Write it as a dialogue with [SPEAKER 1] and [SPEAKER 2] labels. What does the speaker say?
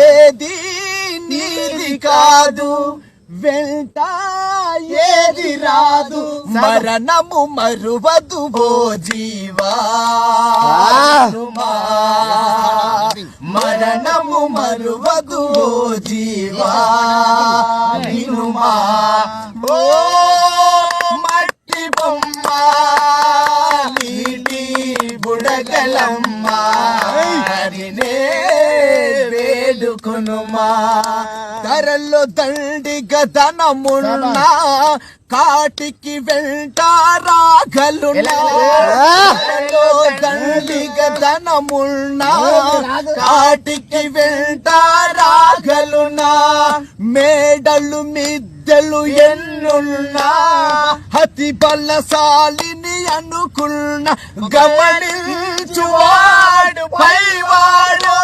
[SPEAKER 1] ఏది నీది కాదు వెంట ఏది రాదు మరణము మరువదు ఓ జీవా మరణము మరువదు ఓ జీవా వినుమా ఓ మట్టి బొమ్మ నీటి బుడగలమ్మ హరినే వేడుకొనుమా ధరల్లో దండిగతనమున్నా కాటికి వెంట రాగలున్నా దండిగతనమున్నా కాటికి వెంట రాగలున్నా మేడలు మిద్దెలు ఎన్నున్నా అతి బలశాలిని అనుకున్న గమనించువాడు పైవాడు